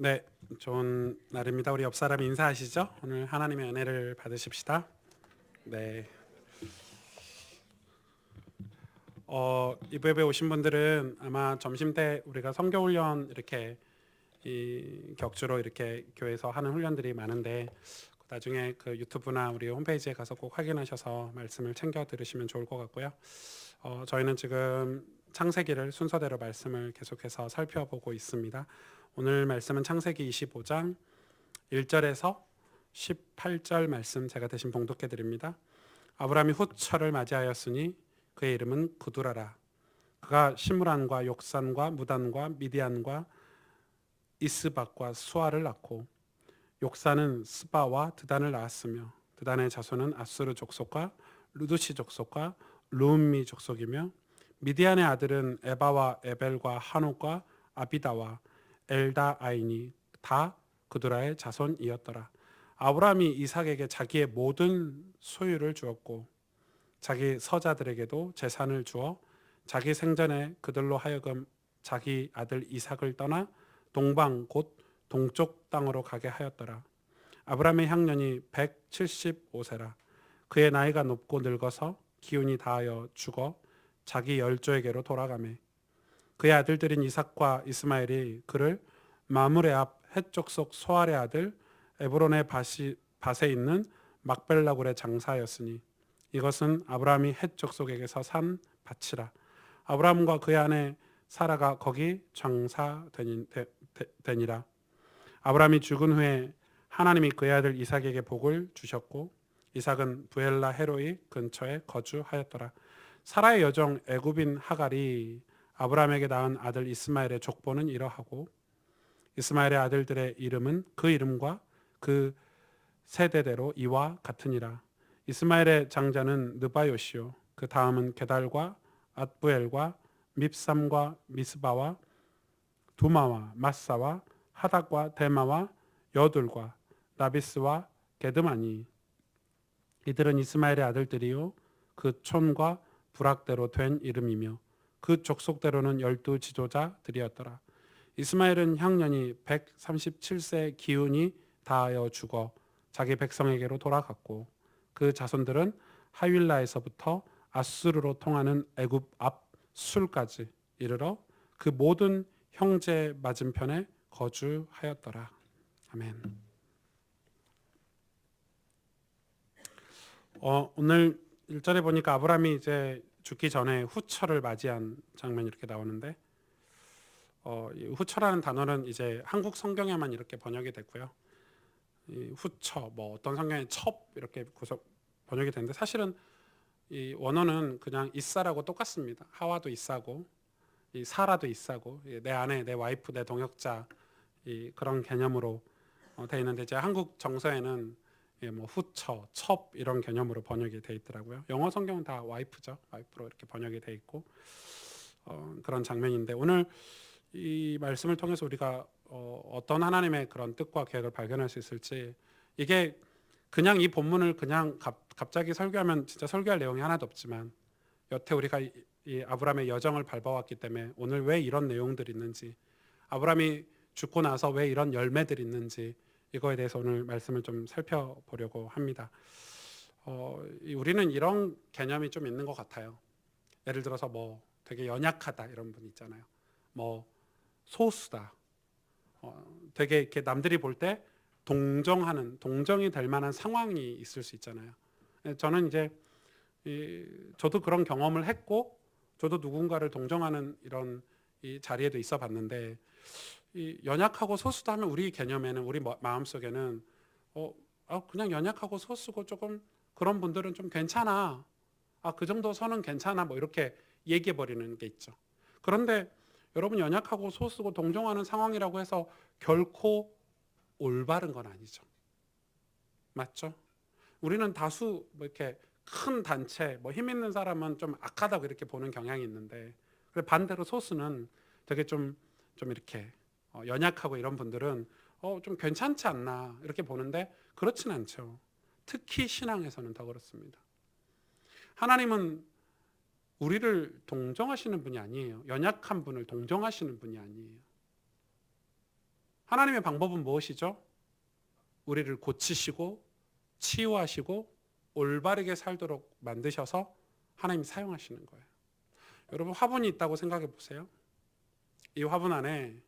네, 좋은 날입니다. 우리 옆 사람 인사하시죠. 오늘 하나님의 은혜를 받으십시다. 네, 이브에 오신 분들은 아마 점심 때 우리가 성교 훈련 이렇게 이 격주로 이렇게 교회에서 하는 훈련들이 많은데 나중에 그 유튜브나 우리 홈페이지에 가서 꼭 확인하셔서 말씀을 챙겨 들으시면 좋을 것 같고요. 저희는 지금 창세기를 순서대로 말씀을 계속해서 살펴보고 있습니다. 오늘 말씀은 창세기 25장 1절에서 18절 말씀 제가 대신 봉독해 드립니다. 아브라함이 훗철을 맞이하였으니 그의 이름은 구두라라. 그가 시므란과 욕산과 무단과 미디안과 이스박과 수아를 낳고 욕산은 스바와 드단을 낳았으며 드단의 자손은 아수르 족속과 루두시 족속과 루음미 족속이며 미디안의 아들은 에바와 에벨과 한옥과 아비다와 엘다아이니 다 그두라의 자손이었더라. 아브라함이 이삭에게 자기의 모든 소유를 주었고 자기 서자들에게도 재산을 주어 자기 생전에 그들로 하여금 자기 아들 이삭을 떠나 동방 곧 동쪽 땅으로 가게 하였더라. 아브라함의 향년이 175세라. 그의 나이가 높고 늙어서 기운이 다하여 죽어 자기 열조에게로 돌아가매 그의 아들들인 이삭과 이스마엘이 그를 마므레 앞 헷족속 소알의 아들 에브론의 밭에 있는 막벨라굴의 장사였으니 이것은 아브라함이 헷족속에게서 산 밭이라. 아브라함과 그의 아내 사라가 거기 장사되니라. 아브라함이 죽은 후에 하나님이 그의 아들 이삭에게 복을 주셨고 이삭은 부엘라 헤로이 근처에 거주하였더라. 사라의 여종 애굽인 하갈이 아브라함에게 낳은 아들 이스마엘의 족보는 이러하고 이스마엘의 아들들의 이름은 그 이름과 그 세대대로 이와 같으니라. 이스마엘의 장자는 느바요시요 그 다음은 게달과 앗부엘과 밉삼과 미스바와 두마와 마사와 하닥과 데마와 여둘과 라비스와 게드마니 이들은 이스마엘의 아들들이요 그 촌과 부락대로 된 이름이며 그 족속대로는 12 지도자들이었더라. 이스마엘은 향년이 137세 기운이 다하여 죽어 자기 백성에게로 돌아갔고 그 자손들은 하윌라에서부터 아수르로 통하는 애굽 앞 술까지 이르러 그 모든 형제 맞은편에 거주하였더라. 아멘. 오늘 1절에 보니까 아브라함이 이제 죽기 전에 후처를 맞이한 장면이 이렇게 나오는데 이 후처라는 단어는 이제 한국 성경에만 이렇게 번역이 됐고요. 이 후처 뭐 어떤 성경에 첩 이렇게 번역이 되는데 사실은 이 원어는 그냥 이사라고 똑같습니다. 하와도 이사고 이 사라도 이사고 내 아내, 내 와이프, 내 동역자 이 그런 개념으로 돼 있는데 이제 한국 정서에는 뭐 후처, 첩 이런 개념으로 번역이 돼 있더라고요. 영어 성경은 다 와이프죠. 와이프로 이렇게 번역이 돼 있고 그런 장면인데 오늘 이 말씀을 통해서 우리가 어떤 하나님의 그런 뜻과 계획을 발견할 수 있을지 이게 그냥 이 본문을 그냥 갑자기 설교하면 진짜 설교할 내용이 하나도 없지만 여태 우리가 이 아브라함의 여정을 밟아왔기 때문에 오늘 왜 이런 내용들이 있는지 아브라함이 죽고 나서 왜 이런 열매들이 있는지 이거에 대해서 오늘 말씀을 좀 살펴보려고 합니다. 우리는 이런 개념이 좀 있는 것 같아요. 예를 들어서 뭐 되게 연약하다 이런 분 있잖아요. 뭐 소수다. 되게 이렇게 남들이 볼 때 동정이 될 만한 상황이 있을 수 있잖아요. 저는 이제 저도 그런 경험을 했고 저도 누군가를 동정하는 이런 이 자리에도 있어 봤는데 이 연약하고 소수다 하면 우리 개념에는 우리 마음속에는 그냥 연약하고 소수고 조금 그런 분들은 좀 괜찮아. 그 정도 선은 괜찮아. 뭐 이렇게 얘기해 버리는 게 있죠. 그런데 여러분 연약하고 소수고 동정하는 상황이라고 해서 결코 올바른 건 아니죠. 맞죠? 우리는 다수 뭐 이렇게 큰 단체, 뭐 힘 있는 사람은 좀 악하다고 이렇게 보는 경향이 있는데 반대로 소수는 되게 좀 이렇게 연약하고 이런 분들은 좀 괜찮지 않나 이렇게 보는데 그렇진 않죠. 특히 신앙에서는 더 그렇습니다. 하나님은 우리를 동정하시는 분이 아니에요. 연약한 분을 동정하시는 분이 아니에요. 하나님의 방법은 무엇이죠? 우리를 고치시고 치유하시고 올바르게 살도록 만드셔서 하나님이 사용하시는 거예요. 여러분, 화분이 있다고 생각해 보세요. 이 화분 안에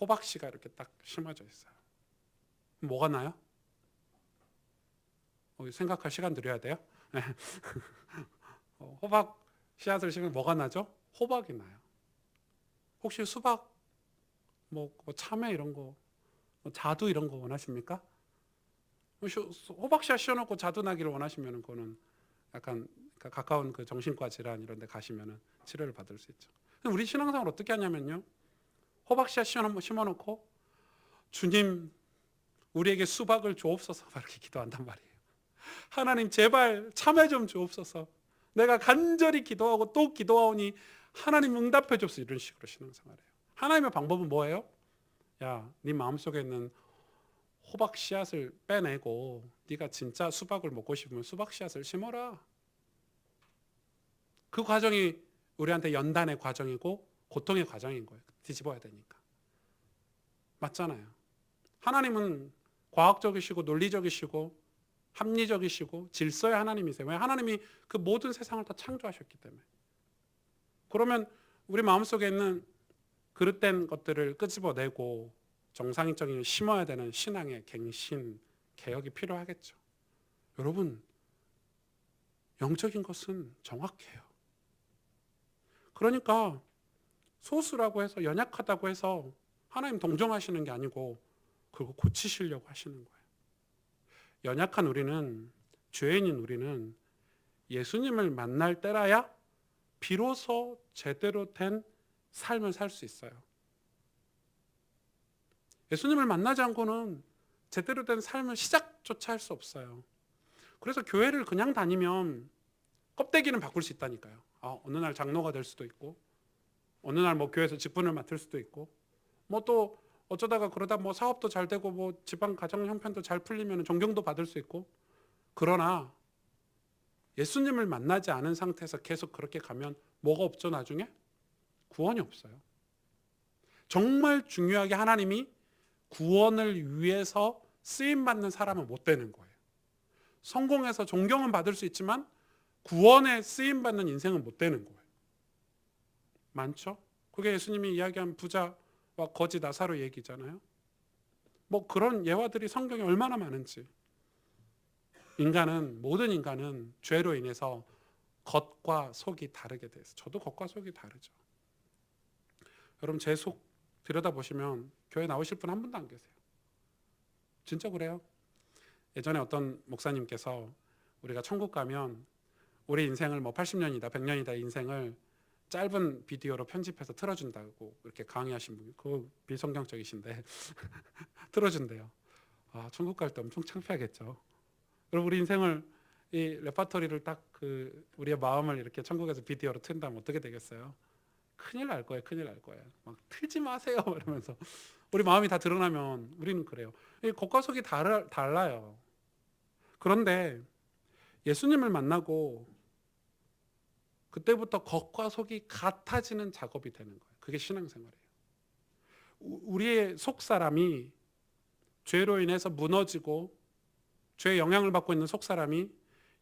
호박씨가 이렇게 딱 심어져 있어요. 뭐가 나요? 생각할 시간 드려야 돼요. 호박 씨앗을 심으면 뭐가 나죠? 호박이 나요. 혹시 수박, 뭐 참외 이런 거, 자두 이런 거 원하십니까? 호박 씨앗 씌워놓고 자두 나기를 원하시면 그거는 약간 가까운 그 정신과 질환 이런 데 가시면 치료를 받을 수 있죠. 우리 신앙생활 어떻게 하냐면요, 호박 씨앗 심어놓고 주님 우리에게 수박을 주옵소서 이렇게 기도한단 말이에요. 하나님 제발 참외 좀 주옵소서. 내가 간절히 기도하고 또 기도하오니 하나님 응답해 줬어. 이런 식으로 신앙생활해요. 하나님의 방법은 뭐예요? 야, 네 마음속에 있는 호박 씨앗을 빼내고 네가 진짜 수박을 먹고 싶으면 수박 씨앗을 심어라. 그 과정이 우리한테 연단의 과정이고 고통의 과정인 거예요. 뒤집어야 되니까. 맞잖아요. 하나님은 과학적이시고 논리적이시고 합리적이시고 질서의 하나님이세요. 왜? 하나님이 그 모든 세상을 다 창조하셨기 때문에. 그러면 우리 마음속에 있는 그릇된 것들을 끄집어내고 정상적인 심어야 되는 신앙의 갱신, 개혁이 필요하겠죠. 여러분, 영적인 것은 정확해요. 그러니까 소수라고 해서 연약하다고 해서 하나님 동정하시는 게 아니고 그거 고치시려고 하시는 거예요. 연약한 우리는, 죄인인 우리는 예수님을 만날 때라야 비로소 제대로 된 삶을 살 수 있어요. 예수님을 만나지 않고는 제대로 된 삶을 시작조차 할 수 없어요. 그래서 교회를 그냥 다니면 껍데기는 바꿀 수 있다니까요. 어느 날 장로가 될 수도 있고, 어느 날 뭐 교회에서 직분을 맡을 수도 있고, 뭐 또 어쩌다가 그러다 뭐 사업도 잘 되고 뭐 집안 가정 형편도 잘 풀리면 존경도 받을 수 있고. 그러나 예수님을 만나지 않은 상태에서 계속 그렇게 가면 뭐가 없죠? 나중에 구원이 없어요. 정말 중요하게 하나님이 구원을 위해서 쓰임받는 사람은 못 되는 거예요. 성공해서 존경은 받을 수 있지만 구원에 쓰임받는 인생은 못 되는 거예요. 많죠? 그게 예수님이 이야기한 부자와 거지 나사로 얘기잖아요. 뭐 그런 예화들이 성경에 얼마나 많은지. 모든 인간은 죄로 인해서 겉과 속이 다르게 돼서, 저도 겉과 속이 다르죠. 여러분, 제 속 들여다보시면 교회 나오실 분 한 분도 안 계세요. 진짜 그래요. 예전에 어떤 목사님께서 우리가 천국 가면 우리 인생을 뭐 80년이다 100년이다 인생을 짧은 비디오로 편집해서 틀어준다고 이렇게 강의하신 분이, 그거 비성경적이신데 틀어준대요. 천국 갈 때 엄청 창피하겠죠. 그리고 우리 인생을, 이 레파토리를 딱 우리의 마음을 이렇게 천국에서 비디오로 튼다면 어떻게 되겠어요? 큰일 날 거예요. 큰일 날 거예요. 막 틀지 마세요 이러면서 우리 마음이 다 드러나면 우리는 그래요. 겉과 속이 달라요. 그런데 예수님을 만나고 그때부터 겉과 속이 같아지는 작업이 되는 거예요. 그게 신앙생활이에요. 우리의 속사람이 죄로 인해서 무너지고 죄의 영향을 받고 있는 속사람이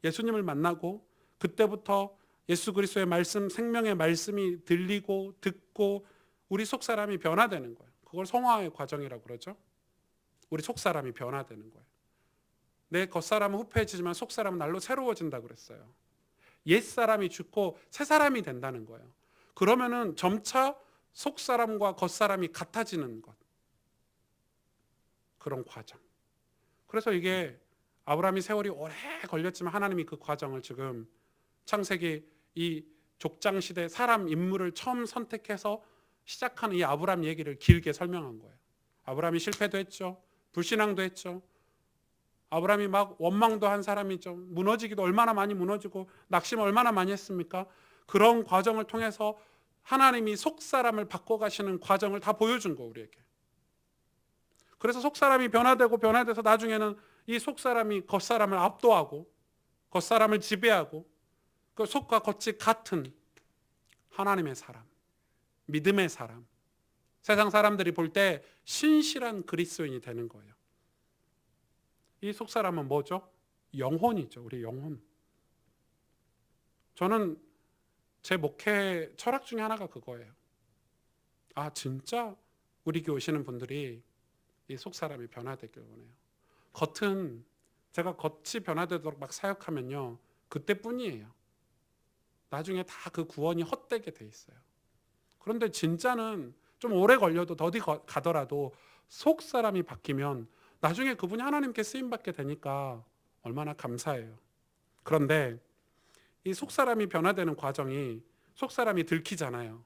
예수님을 만나고 그때부터 예수 그리스도의 말씀, 생명의 말씀이 들리고 듣고 우리 속사람이 변화되는 거예요. 그걸 성화의 과정이라고 그러죠. 우리 속사람이 변화되는 거예요. 내 겉사람은 후패해지지만 속사람은 날로 새로워진다고 그랬어요. 옛사람이 죽고 새사람이 된다는 거예요. 그러면은 점차 속사람과 겉사람이 같아지는 것. 그런 과정. 그래서 이게 아브라함이 세월이 오래 걸렸지만 하나님이 그 과정을 지금 창세기 이 족장시대 사람 인물을 처음 선택해서 시작하는 이 아브라함 얘기를 길게 설명한 거예요. 아브라함이 실패도 했죠. 불신앙도 했죠. 아브라함이 막 원망도 한 사람이죠. 무너지기도 얼마나 많이 무너지고 낙심을 얼마나 많이 했습니까? 그런 과정을 통해서 하나님이 속사람을 바꿔가시는 과정을 다 보여준 거예요, 우리에게. 그래서 속사람이 변화돼서 나중에는 이 속사람이 겉사람을 압도하고 겉사람을 지배하고 그 속과 겉이 같은 하나님의 사람, 믿음의 사람, 세상 사람들이 볼 때 신실한 그리스도인이 되는 거예요. 이 속사람은 뭐죠? 영혼이죠. 우리 영혼. 저는 제 목회 철학 중에 하나가 그거예요. 아, 진짜 우리 교회 오시는 분들이 이 속사람이 변화되길 원해요. 겉은 제가 겉이 변화되도록 막 사역하면요, 그때뿐이에요. 나중에 다 그 구원이 헛되게 돼 있어요. 그런데 진짜는 좀 오래 걸려도 더디 가더라도 속사람이 바뀌면 나중에 그분이 하나님께 쓰임받게 되니까 얼마나 감사해요. 그런데 이 속사람이 변화되는 과정이 속사람이 들키잖아요.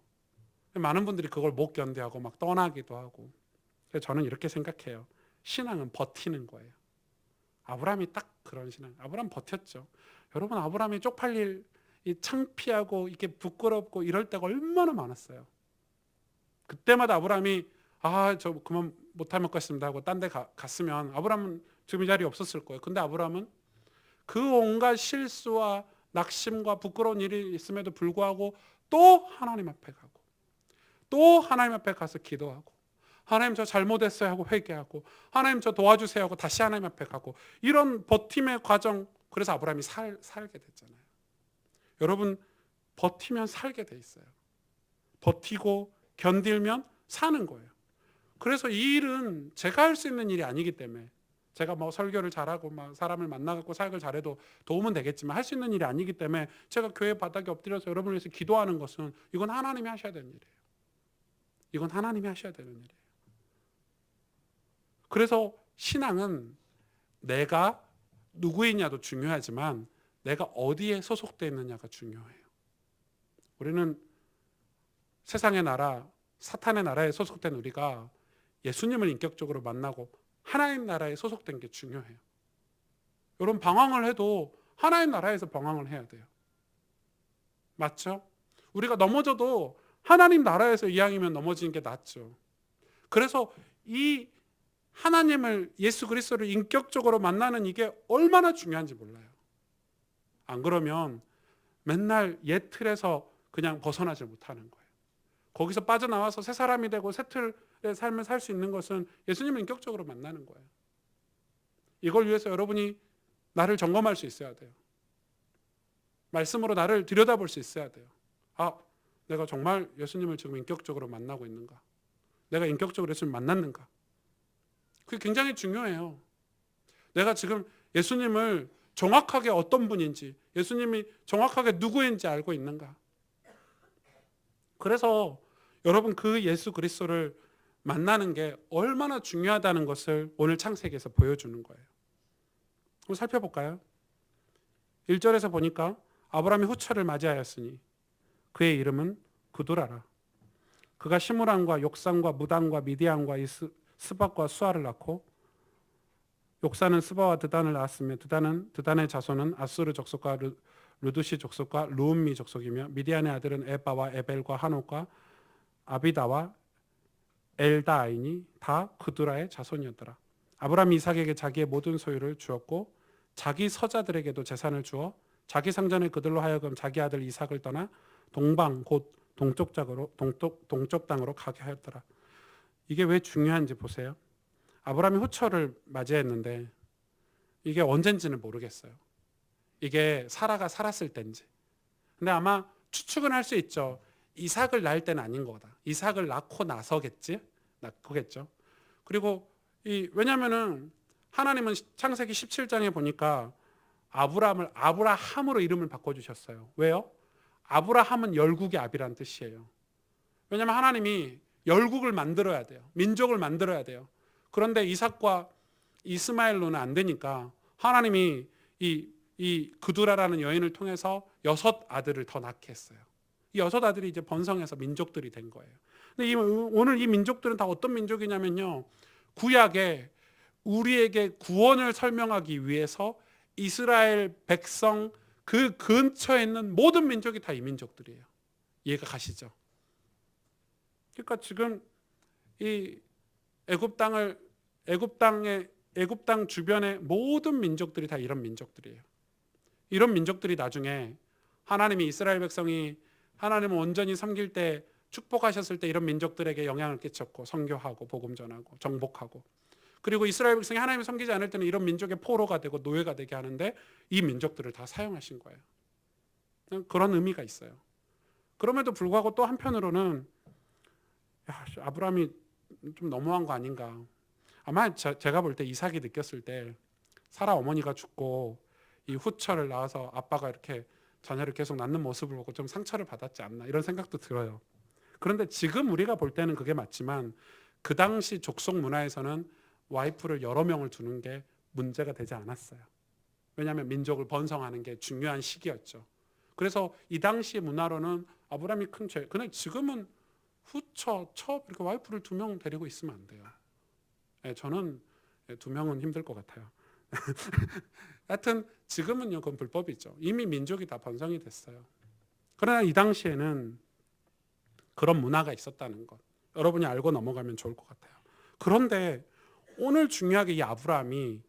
많은 분들이 그걸 못 견뎌하고 막 떠나기도 하고. 그래서 저는 이렇게 생각해요. 신앙은 버티는 거예요. 아브라함이 딱 그런 신앙. 아브라함 버텼죠. 여러분, 아브라함이 쪽팔릴 이 창피하고 이렇게 부끄럽고 이럴 때가 얼마나 많았어요. 그때마다 아브라함이 저 그만 못할 것 같습니다 하고 딴 데 갔으면 아브라함은 지금 이 자리에 없었을 거예요. 근데 아브라함은 그 온갖 실수와 낙심과 부끄러운 일이 있음에도 불구하고 또 하나님 앞에 가고 또 하나님 앞에 가서 기도하고 하나님 저 잘못했어요 하고 회개하고 하나님 저 도와주세요 하고 다시 하나님 앞에 가고 이런 버팀의 과정. 그래서 아브라함이 살게 됐잖아요. 여러분, 버티면 살게 돼 있어요. 버티고 견딜면 사는 거예요. 그래서 이 일은 제가 할 수 있는 일이 아니기 때문에 제가 뭐 설교를 잘하고 막 사람을 만나갖고 사역을 잘해도 도움은 되겠지만 할 수 있는 일이 아니기 때문에 제가 교회 바닥에 엎드려서 여러분을 위해서 기도하는 것은 이건 하나님이 하셔야 되는 일이에요. 이건 하나님이 하셔야 되는 일이에요. 그래서 신앙은 내가 누구이냐도 중요하지만 내가 어디에 소속되어 있느냐가 중요해요. 우리는 세상의 나라, 사탄의 나라에 소속된 우리가 예수님을 인격적으로 만나고 하나님 나라에 소속된 게 중요해요. 여러분, 방황을 해도 하나님 나라에서 방황을 해야 돼요. 맞죠? 우리가 넘어져도 하나님 나라에서 이왕이면 넘어지는 게 낫죠. 그래서 이 하나님을, 예수 그리스도를 인격적으로 만나는 이게 얼마나 중요한지 몰라요. 안 그러면 맨날 옛 틀에서 그냥 벗어나질 못하는 거예요. 거기서 빠져나와서 새 사람이 되고 새 틀의 삶을 살 수 있는 것은 예수님을 인격적으로 만나는 거예요. 이걸 위해서 여러분이 나를 점검할 수 있어야 돼요. 말씀으로 나를 들여다볼 수 있어야 돼요. 내가 정말 예수님을 지금 인격적으로 만나고 있는가? 내가 인격적으로 예수님을 만났는가? 그게 굉장히 중요해요. 내가 지금 예수님을 정확하게 어떤 분인지, 예수님이 정확하게 누구인지 알고 있는가? 그래서 여러분, 그 예수 그리스도를 만나는 게 얼마나 중요하다는 것을 오늘 창세기에서 보여주는 거예요. 한번 살펴볼까요? 1절에서 보니까 아브라함이 후처를 맞이하였으니 그의 이름은 구두라라. 그가 시므랑과 욕산과 무단과 미디안과 스박과 수아를 낳고 욕산은 스바와 드단을 낳았으며 드단의 자손은 아수르 족속과 루두시 족속과 루음미 족속이며 미디안의 아들은 에바와 에벨과 한옥과 아비다와 엘다아이니 다 그두라의 자손이었더라. 아브라함이 이삭에게 자기의 모든 소유를 주었고 자기 서자들에게도 재산을 주어 자기 상전의 그들로 하여금 자기 아들 이삭을 떠나 동방 곧 동쪽 땅으로 가게 하였더라. 이게 왜 중요한지 보세요. 아브라함이 후처를 맞이했는데 이게 언젠지는 모르겠어요. 이게 사라가 살았을 때인지. 근데 아마 추측은 할 수 있죠. 이삭을 낳을 때는 아닌 거다. 이삭을 낳고 낳고겠죠. 그리고 왜냐면은 하나님은 창세기 17장에 보니까 아브라함을 아브라함으로 이름을 바꿔주셨어요. 왜요? 아브라함은 열국의 아비라는 뜻이에요. 왜냐면 하나님이 열국을 만들어야 돼요. 민족을 만들어야 돼요. 그런데 이삭과 이스마엘로는 안 되니까 하나님이 이 그두라라는 여인을 통해서 6 아들을 더 낳게 했어요. 이 6 아들이 이제 번성해서 민족들이 된 거예요. 근데 오늘 이 민족들은 다 어떤 민족이냐면요, 구약에 우리에게 구원을 설명하기 위해서 이스라엘 백성 그 근처에 있는 모든 민족이 다 이 민족들이에요. 이해가 가시죠? 그러니까 지금 이 애굽 땅 주변의 모든 민족들이 다 이런 민족들이에요. 이런 민족들이 나중에 하나님이 이스라엘 백성이 하나님을 온전히 섬길 때 축복하셨을 때 이런 민족들에게 영향을 끼쳤고 선교하고 복음 전하고 정복하고, 그리고 이스라엘 백성이 하나님을 섬기지 않을 때는 이런 민족의 포로가 되고 노예가 되게 하는데 이 민족들을 다 사용하신 거예요. 그런 의미가 있어요. 그럼에도 불구하고 또 한편으로는 아브라함이 좀 너무한 거 아닌가. 아마 제가 볼 때 이삭이 느꼈을 때 사라 어머니가 죽고 이 후처를 낳아서 아빠가 이렇게 자녀를 계속 낳는 모습을 보고 좀 상처를 받았지 않나 이런 생각도 들어요. 그런데 지금 우리가 볼 때는 그게 맞지만 그 당시 족속 문화에서는 와이프를 여러 명을 두는 게 문제가 되지 않았어요. 왜냐하면 민족을 번성하는 게 중요한 시기였죠. 그래서 이 당시 문화로는 아브라함이 큰 죄. 근데 지금은 후처, 첩 이렇게 와이프를 2명 데리고 있으면 안 돼요. 저는 2명은 힘들 것 같아요. 하여튼 지금은요 그건 불법이죠. 이미 민족이 다 번성이 됐어요. 그러나 이 당시에는 그런 문화가 있었다는 것, 여러분이 알고 넘어가면 좋을 것 같아요. 그런데 오늘 중요하게 이 아브라함이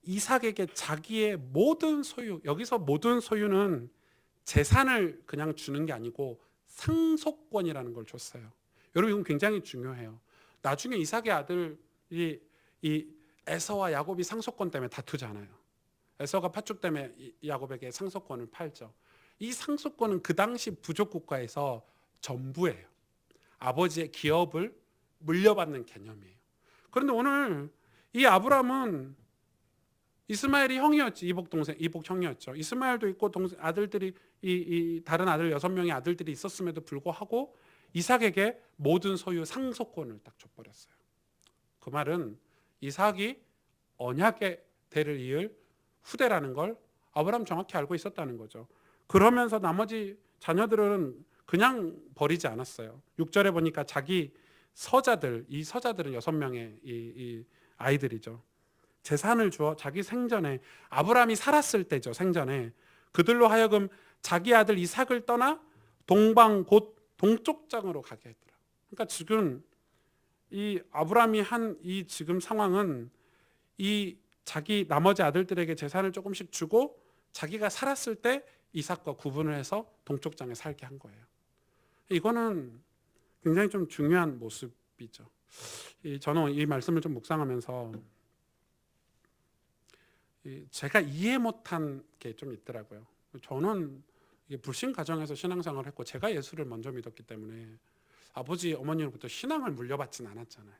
이삭에게 자기의 모든 소유, 여기서 모든 소유는 재산을 그냥 주는 게 아니고 상속권이라는 걸 줬어요. 여러분 이건 굉장히 중요해요. 나중에 이삭의 아들이 이 에서와 야곱이 상속권 때문에 다투잖아요. 에서가 팥죽 때문에 야곱에게 상속권을 팔죠. 이 상속권은 그 당시 부족 국가에서 전부예요. 아버지의 기업을 물려받는 개념이에요. 그런데 오늘 이 아브라함은 이스마엘이 형이었지, 이복 동생, 이복 형이었죠. 이스마엘도 있고 아들들이 이 다른 아들 6명의 아들들이 있었음에도 불구하고 이삭에게 모든 소유 상속권을 딱 줘버렸어요. 그 말은 이삭이 언약의 대를 이을 후대라는 걸 아브라함 정확히 알고 있었다는 거죠. 그러면서 나머지 자녀들은 그냥 버리지 않았어요. 6절에 보니까 자기 서자들, 이 서자들은 6명의 이 아이들이죠. 재산을 주어 자기 생전에, 아브라함이 살았을 때죠. 생전에 그들로 하여금 자기 아들 이삭을 떠나 동방 곧 동쪽 장으로 가게 했더라. 그러니까 지금 이 아브라함이 한 이 지금 상황은 이 자기 나머지 아들들에게 재산을 조금씩 주고 자기가 살았을 때 이삭과 구분을 해서 동쪽 장에 살게 한 거예요. 이거는 굉장히 좀 중요한 모습이죠. 저는 이 말씀을 좀 묵상하면서 제가 이해 못한 게 좀 있더라고요. 저는 불신 가정에서 신앙생활을 했고 제가 예수를 먼저 믿었기 때문에 아버지 어머니로부터 신앙을 물려받진 않았잖아요.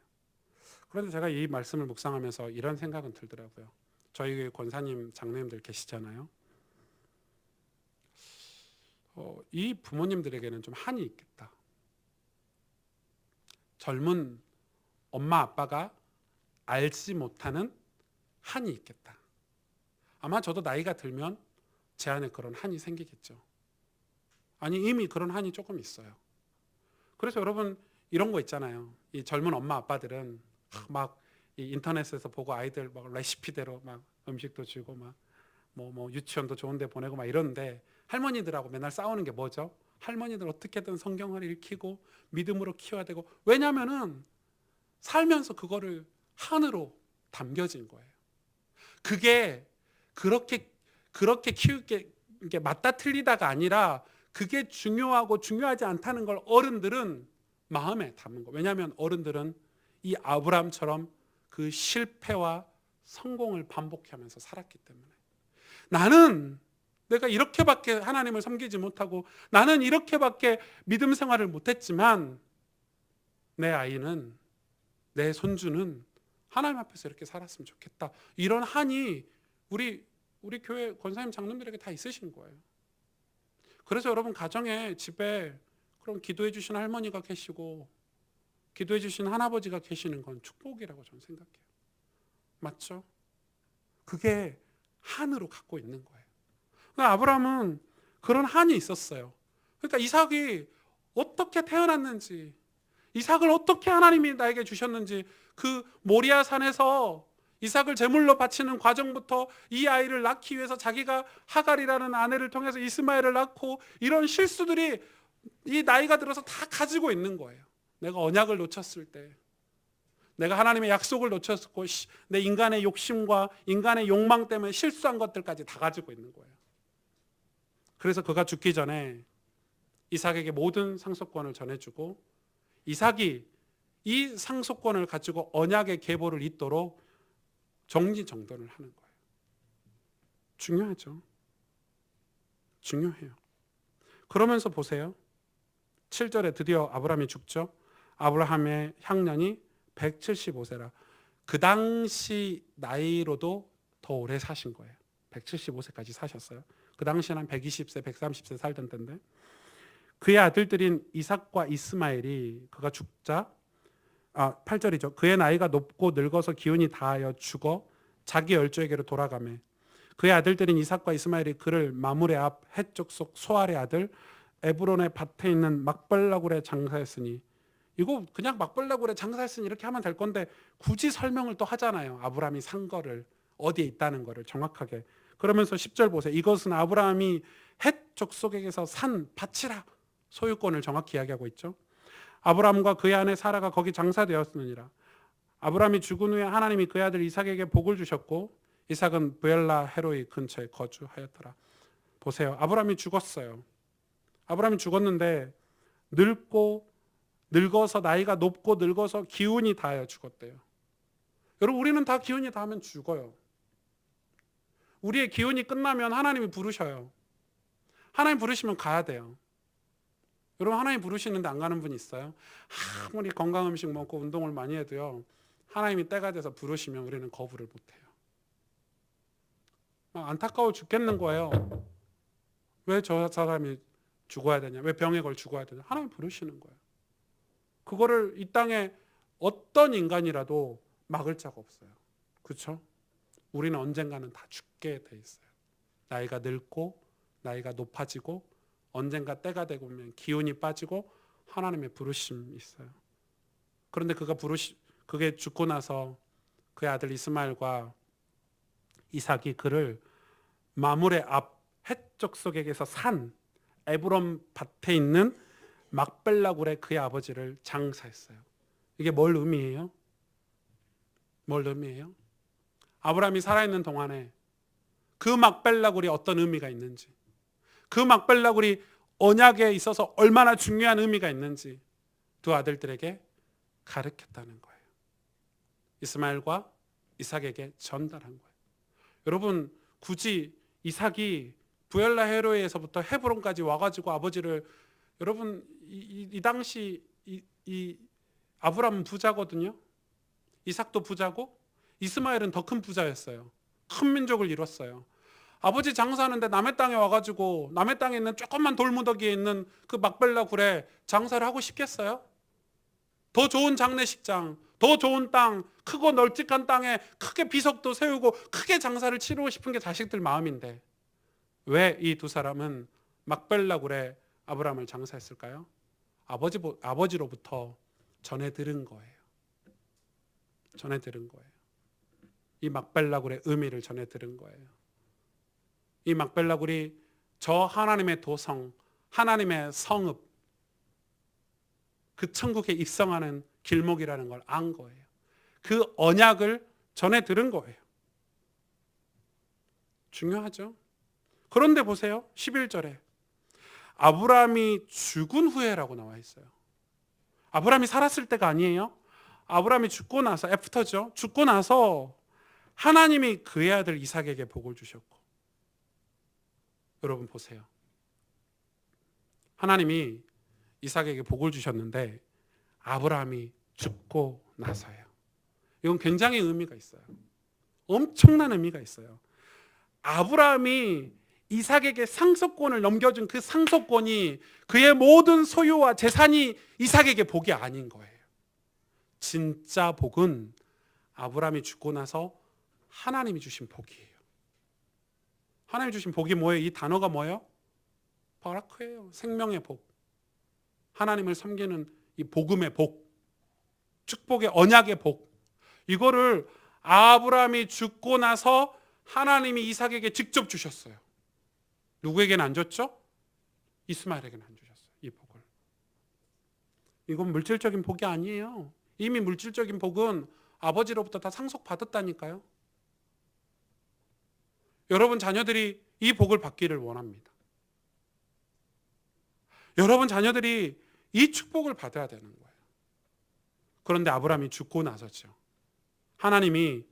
그런데 제가 이 말씀을 묵상하면서 이런 생각은 들더라고요. 저희 권사님 장로님들 계시잖아요. 이 부모님들에게는 좀 한이 있겠다. 젊은 엄마 아빠가 알지 못하는 한이 있겠다. 아마 저도 나이가 들면 제 안에 그런 한이 생기겠죠. 아니 이미 그런 한이 조금 있어요. 그래서 여러분 이런 거 있잖아요. 이 젊은 엄마 아빠들은 막 이 인터넷에서 보고 아이들 막 레시피대로 막 음식도 주고 막 뭐 유치원도 좋은데 보내고 막 이러는데 할머니들하고 맨날 싸우는 게 뭐죠? 할머니들 어떻게든 성경을 읽히고 믿음으로 키워야 되고, 왜냐면은 살면서 그거를 한으로 담겨진 거예요. 그게 그렇게 키우게 이게 맞다 틀리다가 아니라 그게 중요하고 중요하지 않다는 걸 어른들은 마음에 담은 거. 왜냐하면 어른들은 이 아브라함처럼 그 실패와 성공을 반복하면서 살았기 때문에, 나는 내가 이렇게밖에 하나님을 섬기지 못하고 나는 이렇게밖에 믿음 생활을 못했지만 내 아이는, 내 손주는 하나님 앞에서 이렇게 살았으면 좋겠다. 이런 한이 우리 교회 권사님 장로님들에게 다 있으신 거예요. 그래서 여러분 가정에 집에 그럼 기도해 주신 할머니가 계시고 기도해 주신 할아버지가 계시는 건 축복이라고 저는 생각해요. 맞죠? 그게 한으로 갖고 있는 거예요. 아브라함은 그런 한이 있었어요. 그러니까 이삭이 어떻게 태어났는지, 이삭을 어떻게 하나님이 나에게 주셨는지, 그 모리아 산에서 이삭을 제물로 바치는 과정부터 이 아이를 낳기 위해서 자기가 하갈이라는 아내를 통해서 이스마엘을 낳고, 이런 실수들이 이 나이가 들어서 다 가지고 있는 거예요. 내가 언약을 놓쳤을 때, 내가 하나님의 약속을 놓쳤고 내 인간의 욕심과 인간의 욕망 때문에 실수한 것들까지 다 가지고 있는 거예요. 그래서 그가 죽기 전에 이삭에게 모든 상속권을 전해주고 이삭이 이 상속권을 가지고 언약의 계보를 잇도록 정리정돈을 하는 거예요. 중요하죠. 중요해요. 그러면서 보세요. 7절에 드디어 아브라함이 죽죠. 아브라함의 향년이 175세라. 그 당시 나이로도 더 오래 사신 거예요. 175세까지 사셨어요. 그 당시에는 한 120세, 130세 살던 때인데 그의 아들들인 이삭과 이스마엘이 그가 죽자 8절이죠. 그의 나이가 높고 늙어서 기운이 다하여 죽어 자기 열조에게로 돌아가매 그의 아들들인 이삭과 이스마엘이 그를 마므레 앞 헷 족속 소알의 아들 에브론의 밭에 있는 막벨라굴에 장사했으니 이거 그냥 막벨라굴에 장사했으니 이렇게 하면 될 건데 굳이 설명을 또 하잖아요. 아브라함이 산 거를 어디에 있다는 거를 정확하게. 그러면서 10절 보세요. 이것은 아브라함이 헷 족속에게서 산 밭이라 소유권을 정확히 이야기하고 있죠. 아브라함과 그의 아내 사라가 거기 장사되었느니라. 아브라함이 죽은 후에 하나님이 그의 아들 이삭에게 복을 주셨고 이삭은 브엘라 헤로이 근처에 거주하였더라. 보세요. 아브라함이 죽었어요. 아브라함이 죽었는데 늙어서 나이가 높고 늙어서 기운이 다하여 죽었대요. 여러분 우리는 다 기운이 다하면 죽어요. 우리의 기운이 끝나면 하나님이 부르셔요. 하나님 부르시면 가야 돼요. 여러분 하나님 부르시는데 안 가는 분 있어요? 아무리 건강 음식 먹고 운동을 많이 해도요. 하나님이 때가 돼서 부르시면 우리는 거부를 못해요. 안타까워 죽겠는 거예요. 왜 저 사람이 죽어야 되냐? 왜 병에 걸 죽어야 되냐? 하나님 부르시는 거예요. 그거를 이 땅에 어떤 인간이라도 막을 자가 없어요. 그렇죠? 우리는 언젠가는 다 죽게 돼 있어요. 나이가 늙고 나이가 높아지고 언젠가 때가 되고 보면 기운이 빠지고 하나님의 부르심이 있어요. 그런데 그게 죽고 나서 그의 아들 이스마엘과 이삭이 그를 마므레 앞 헷 족속에게서 산 에브론 밭에 있는 막벨라굴에 그의 아버지를 장사했어요. 이게 뭘 의미해요? 뭘 의미해요? 아브라함이 살아있는 동안에 그 막벨라굴이 어떤 의미가 있는지, 그 막벨라굴이 언약에 있어서 얼마나 중요한 의미가 있는지 두 아들들에게 가르쳤다는 거예요. 이스마엘과 이삭에게 전달한 거예요. 여러분 굳이 이삭이 부엘라 헤로에서부터 헤브론까지 와가지고 아버지를 여러분 이 당시 이 아브라함은 부자거든요. 이삭도 부자고 이스마엘은 더 큰 부자였어요. 큰 민족을 이뤘어요. 아버지 장사하는데 남의 땅에 와가지고 남의 땅에 있는 조그만 돌무더기에 있는 그 막벨라 굴에 장사를 하고 싶겠어요? 더 좋은 장례식장, 더 좋은 땅, 크고 널찍한 땅에 크게 비석도 세우고 크게 장사를 치르고 싶은 게 자식들 마음인데 왜 이 두 사람은 막벨라 굴에 아브라함을 장사했을까요? 아버지로부터 전해 들은 거예요. 전해 들은 거예요. 이 막벨라 굴의 의미를 전해 들은 거예요. 이 막벨라 굴이 저 하나님의 도성, 하나님의 성읍, 그 천국에 입성하는 길목이라는 걸 안 거예요. 그 언약을 전해 들은 거예요. 중요하죠. 그런데 보세요. 11절에 아브라함이 죽은 후에라고 나와 있어요. 아브라함이 살았을 때가 아니에요. 아브라함이 죽고 나서, 애프터죠. 죽고 나서 하나님이 그의 아들 이삭에게 복을 주셨고, 여러분 보세요. 하나님이 이삭에게 복을 주셨는데 아브라함이 죽고 나서예요. 이건 굉장히 의미가 있어요. 엄청난 의미가 있어요. 아브라함이 이삭에게 상속권을 넘겨준 그 상속권이 그의 모든 소유와 재산이 이삭에게 복이 아닌 거예요. 진짜 복은 아브라함이 죽고 나서 하나님이 주신 복이에요. 하나님이 주신 복이 뭐예요? 이 단어가 뭐예요? 바라크예요. 생명의 복. 하나님을 섬기는 이 복음의 복. 축복의 언약의 복. 이거를 아브라함이 죽고 나서 하나님이 이삭에게 직접 주셨어요. 누구에게는 안 줬죠? 이스마엘에게는 안 주셨어요. 이 복을. 이건 물질적인 복이 아니에요. 이미 물질적인 복은 아버지로부터 다 상속받았다니까요. 여러분 자녀들이 이 복을 받기를 원합니다. 여러분 자녀들이 이 축복을 받아야 되는 거예요. 그런데 아브라함이 죽고 나서죠. 하나님이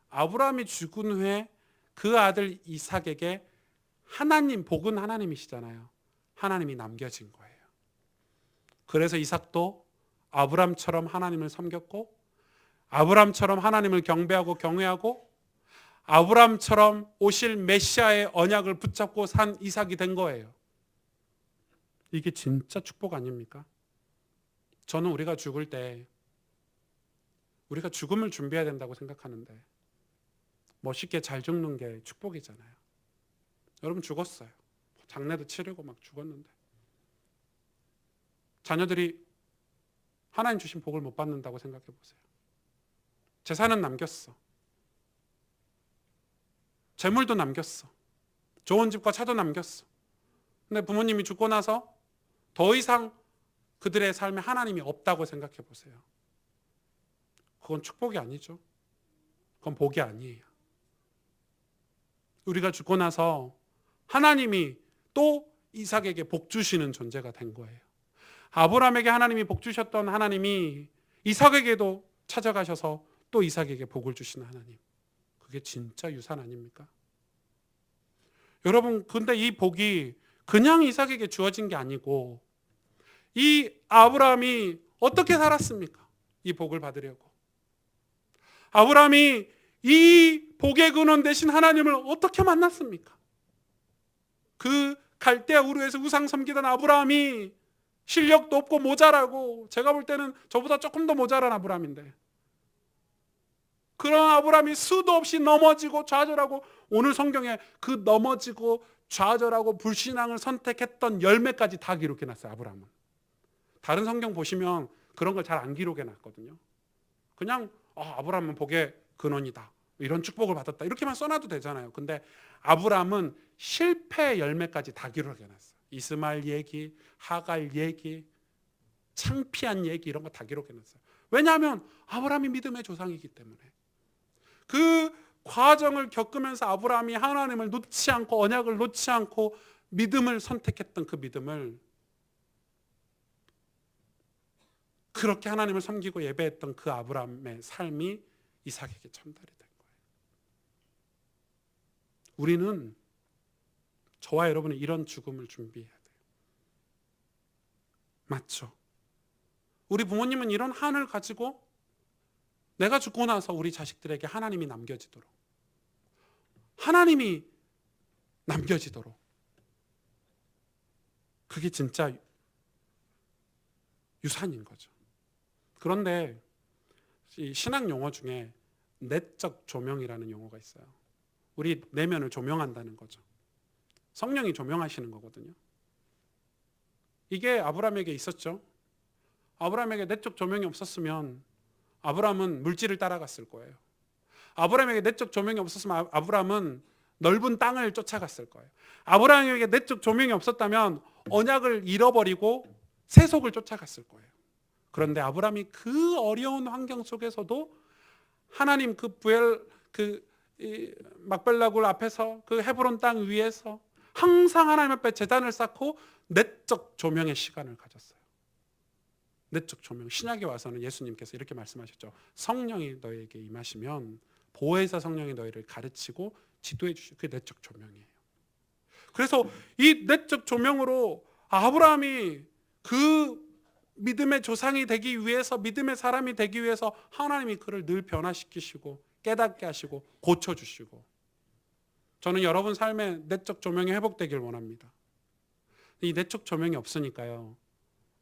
아브라함이 죽은 후에 그 아들 이삭에게 하나님, 복은 하나님이시잖아요. 하나님이 남겨진 거예요. 그래서 이삭도 아브라함처럼 하나님을 섬겼고, 아브라함처럼 하나님을 경배하고 경외하고, 아브라함처럼 오실 메시아의 언약을 붙잡고 산 이삭이 된 거예요. 이게 진짜 축복 아닙니까? 저는 우리가 죽을 때 우리가 죽음을 준비해야 된다고 생각하는데, 멋있게 잘 죽는 게 축복이잖아요. 여러분 죽었어요. 장례도 치르고 막 죽었는데 자녀들이 하나님 주신 복을 못 받는다고 생각해 보세요. 재산은 남겼어. 재물도 남겼어. 좋은 집과 차도 남겼어. 근데 부모님이 죽고 나서 더 이상 그들의 삶에 하나님이 없다고 생각해 보세요. 그건 축복이 아니죠. 그건 복이 아니에요. 우리가 죽고 나서 하나님이 또 이삭에게 복 주시는 존재가 된 거예요. 아브라함에게 하나님이 복 주셨던 하나님이 이삭에게도 찾아가셔서 또 이삭에게 복을 주시는 하나님. 그게 진짜 유산 아닙니까? 여러분, 근데 이 복이 그냥 이삭에게 주어진 게 아니고, 이 아브라함이 어떻게 살았습니까? 이 복을 받으려고. 아브라함이 이 복의 근원 되신 하나님을 어떻게 만났습니까? 그 갈대아 우르에서 우상 섬기던 아브라함이 실력도 없고 모자라고, 제가 볼 때는 저보다 조금 더 모자란 아브라함인데, 그런 아브라함이 수도 없이 넘어지고 좌절하고, 오늘 성경에 그 넘어지고 좌절하고 불신앙을 선택했던 열매까지 다 기록해 놨어요. 아브라함은. 다른 성경 보시면 그런 걸 잘 안 기록해 놨거든요. 그냥 아브라함은 복의 근원이다, 이런 축복을 받았다, 이렇게만 써놔도 되잖아요. 근데 아브라함은 실패의 열매까지 다 기록해 놨어요. 이스마엘 얘기, 하갈 얘기, 창피한 얘기, 이런 거 다 기록해 놨어요. 왜냐하면 아브라함이 믿음의 조상이기 때문에. 그 과정을 겪으면서 아브라함이 하나님을 놓지 않고, 언약을 놓지 않고 믿음을 선택했던 그 믿음을, 그렇게 하나님을 섬기고 예배했던 그 아브라함의 삶이 이삭에게 전달이 된 거예요. 우리는, 저와 여러분은 이런 죽음을 준비해야 돼요. 맞죠? 우리 부모님은 이런 한을 가지고 내가 죽고 나서 우리 자식들에게 하나님이 남겨지도록, 하나님이 남겨지도록, 그게 진짜 유산인 거죠. 그런데 이 신학 용어 중에 내적 조명이라는 용어가 있어요. 우리 내면을 조명한다는 거죠. 성령이 조명하시는 거거든요. 이게 아브라함에게 있었죠. 아브라함에게 내적 조명이 없었으면 아브라함은 물질을 따라갔을 거예요. 아브라함에게 내적 조명이 없었으면 아브라함은 넓은 땅을 쫓아갔을 거예요. 아브라함에게 내적 조명이 없었다면 언약을 잃어버리고 세속을 쫓아갔을 거예요. 그런데 아브라함이 그 어려운 환경 속에서도 하나님 막벨라굴 앞에서, 그 헤브론 땅 위에서 항상 하나님 앞에 제단을 쌓고 내적 조명의 시간을 가졌어요. 내적 조명. 신약에 와서는 예수님께서 이렇게 말씀하셨죠. 성령이 너희에게 임하시면 보혜사 성령이 너희를 가르치고 지도해 주시고, 그게 내적 조명이에요. 그래서 이 내적 조명으로 아브라함이 그 믿음의 조상이 되기 위해서, 믿음의 사람이 되기 위해서 하나님이 그를 늘 변화시키시고 깨닫게 하시고 고쳐주시고, 저는 여러분 삶에 내적 조명이 회복되길 원합니다. 이 내적 조명이 없으니까요,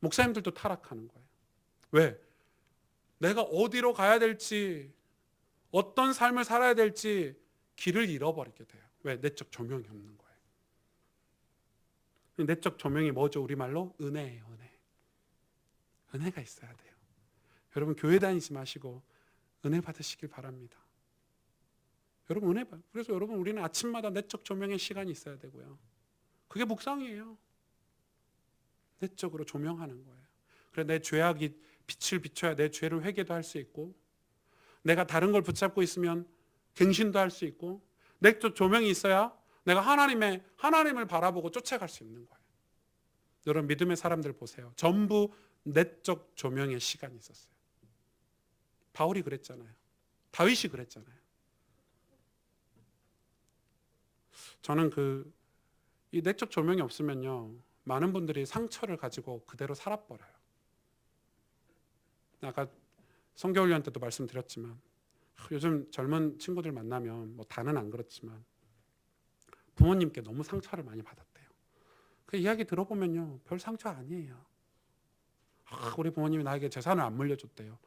목사님들도 타락하는 거예요. 왜? 내가 어디로 가야 될지, 어떤 삶을 살아야 될지 길을 잃어버리게 돼요. 왜? 내적 조명이 없는 거예요. 내적 조명이 뭐죠? 우리말로 은혜예요. 은혜가 있어야 돼요. 여러분 교회 다니지 마시고 은혜 받으시길 바랍니다. 여러분 그래서 여러분 우리는 아침마다 내적 조명의 시간이 있어야 되고요. 그게 묵상이에요. 내적으로 조명하는 거예요. 그래, 내 죄악이 빛을 비춰야 내 죄를 회개도 할 수 있고, 내가 다른 걸 붙잡고 있으면 갱신도 할 수 있고, 내적 조명이 있어야 내가 하나님을 바라보고 쫓아갈 수 있는 거예요. 여러분 믿음의 사람들 보세요. 전부 내적 조명의 시간이 있었어요. 바울이 그랬잖아요. 다윗이 그랬잖아요. 저는 이 내적 조명이 없으면요, 많은 분들이 상처를 가지고 그대로 살아버려요. 아까 성교훈련 때도 말씀드렸지만 요즘 젊은 친구들 만나면 뭐 다는 안 그렇지만 부모님께 너무 상처를 많이 받았대요. 그 이야기 들어보면요, 별 상처 아니에요. 우리 부모님이 나에게 재산을 안 물려줬대요.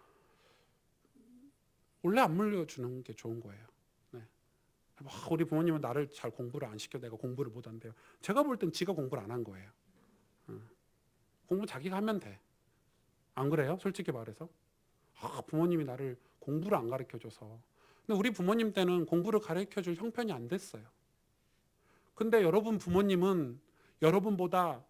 원래 안 물려주는 게 좋은 거예요. 네. 우리 부모님은 나를 잘 공부를 안 시켜 내가 공부를 못 한대요. 제가 볼 땐 지가 공부를 안 한 거예요. 공부 자기가 하면 돼. 안 그래요? 솔직히 말해서. 부모님이 나를 공부를 안 가르쳐줘서. 근데 우리 부모님 때는 공부를 가르쳐줄 형편이 안 됐어요. 근데 여러분 부모님은 여러분보다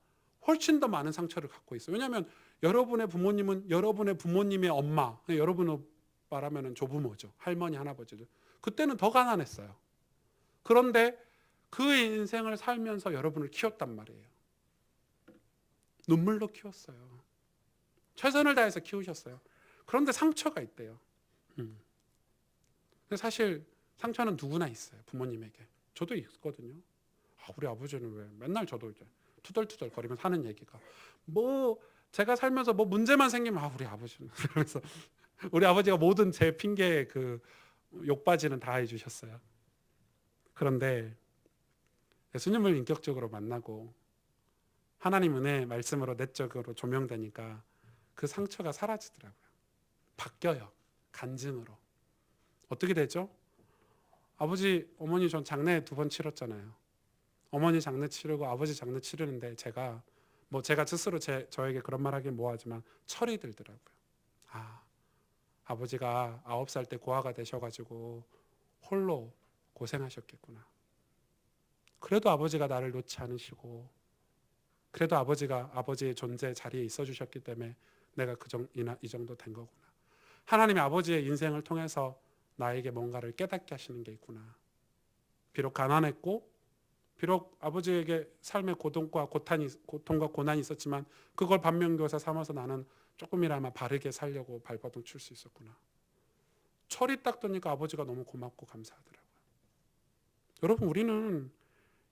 훨씬 더 많은 상처를 갖고 있어요. 왜냐하면 여러분의 부모님은 여러분의 부모님의 엄마, 여러분은 말하면 조부모죠. 할머니, 할아버지죠. 그때는 더 가난했어요. 그런데 그 인생을 살면서 여러분을 키웠단 말이에요. 눈물로 키웠어요. 최선을 다해서 키우셨어요. 그런데 상처가 있대요. 근데 사실 상처는 누구나 있어요. 부모님에게. 저도 있거든요. 우리 아버지는 왜 맨날 저도 이제 투덜투덜 거리면서 하는 얘기가 제가 살면서 문제만 생기면 우리 아버지는 그러면서 우리 아버지가 모든 제 핑계에 욕바지는 다 해주셨어요. 그런데 예수님을 인격적으로 만나고 하나님 은혜 말씀으로 내적으로 조명되니까 그 상처가 사라지더라고요. 바뀌어요. 간증으로. 어떻게 되죠? 아버지, 어머니 전 장례 2번 치렀잖아요. 어머니 장례 치르고 아버지 장례 치르는데 제가 스스로 저에게 그런 말 하긴 뭐하지만 철이 들더라고요. 아버지가 9살 때 고아가 되셔가지고 홀로 고생하셨겠구나. 그래도 아버지가 나를 놓지 않으시고 그래도 아버지가 아버지의 존재 자리에 있어 주셨기 때문에 내가 이 정도 된 거구나. 하나님이 아버지의 인생을 통해서 나에게 뭔가를 깨닫게 하시는 게 있구나. 비록 가난했고 비록 아버지에게 삶의 고통과 고난이 있었지만 그걸 반면교사 삼아서 나는 조금이나마 바르게 살려고 발버둥 칠 수 있었구나. 철이 딱 드니까 아버지가 너무 고맙고 감사하더라고요. 여러분 우리는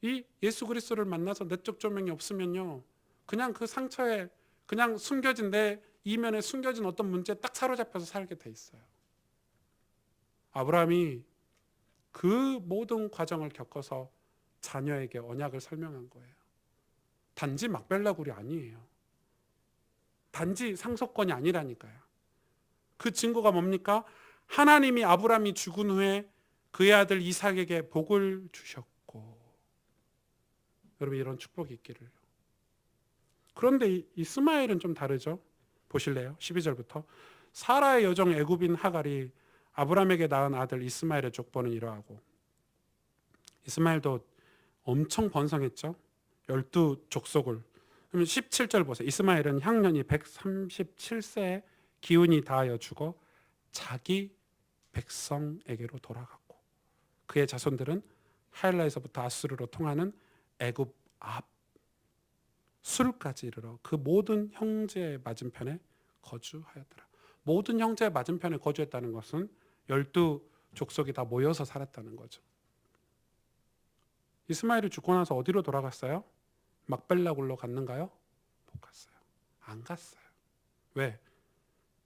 이 예수 그리스도를 만나서 내적 조명이 없으면요, 그냥 그 상처에 그냥 숨겨진 내 이면에 숨겨진 어떤 문제에 딱 사로잡혀서 살게 돼 있어요. 아브라함이 그 모든 과정을 겪어서 자녀에게 언약을 설명한 거예요. 단지 막벨라굴이 아니에요. 단지 상속권이 아니라니까요. 그 증거가 뭡니까? 하나님이 아브라함이 죽은 후에 그의 아들 이삭에게 복을 주셨고, 여러분 이런 축복이 있기를. 그런데 이스마엘은 좀 다르죠. 보실래요? 12절부터 사라의 여종 애굽인 하갈이 아브라함에게 낳은 아들 이스마엘의 족보는 이러하고, 이스마엘도 엄청 번성했죠. 12족속을. 그러면 17절 보세요. 이스마엘은 향년이 137세에 기운이 다하여 죽어 자기 백성에게로 돌아갔고, 그의 자손들은 하일라에서부터 아수르로 통하는 애굽 앞 술까지 이르러 그 모든 형제의 맞은편에 거주하였더라. 모든 형제의 맞은편에 거주했다는 것은 12족속이 다 모여서 살았다는 거죠. 이스마엘이 죽고 나서 어디로 돌아갔어요? 막벨라굴로 갔는가요? 못 갔어요. 안 갔어요. 왜?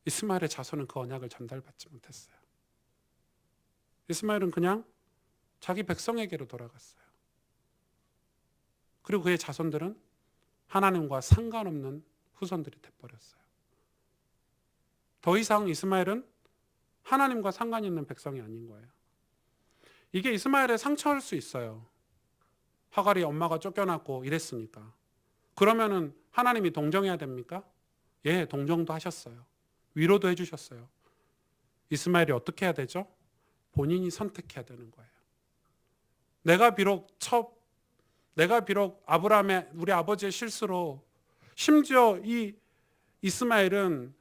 이스마엘의 자손은 그 언약을 전달받지 못했어요. 이스마엘은 그냥 자기 백성에게로 돌아갔어요. 그리고 그의 자손들은 하나님과 상관없는 후손들이 돼버렸어요. 더 이상 이스마엘은 하나님과 상관 있는 백성이 아닌 거예요. 이게 이스마엘의 상처일 수 있어요. 하갈이 엄마가 쫓겨났고 이랬으니까. 그러면은 하나님이 동정해야 됩니까? 예, 동정도 하셨어요. 위로도 해주셨어요. 이스마엘이 어떻게 해야 되죠? 본인이 선택해야 되는 거예요. 내가 비록 아브라함의 우리 아버지의 실수로, 심지어 이 이스마엘은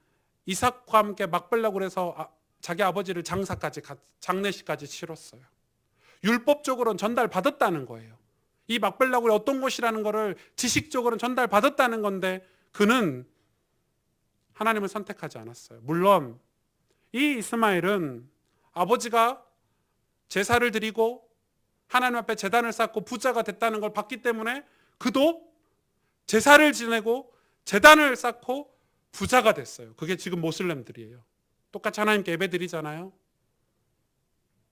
이삭과 함께 막벨라굴에서 자기 아버지를 장례식까지 치렀어요. 율법적으로는 전달받았다는 거예요. 이 막벨라굴이 어떤 곳이라는 것을 지식적으로는 전달받았다는 건데 그는 하나님을 선택하지 않았어요. 물론 이 이스마엘은 아버지가 제사를 드리고 하나님 앞에 제단을 쌓고 부자가 됐다는 걸 봤기 때문에 그도 제사를 지내고 제단을 쌓고 부자가 됐어요. 그게 지금 모슬렘들이에요. 똑같이 하나님께 예배드리잖아요.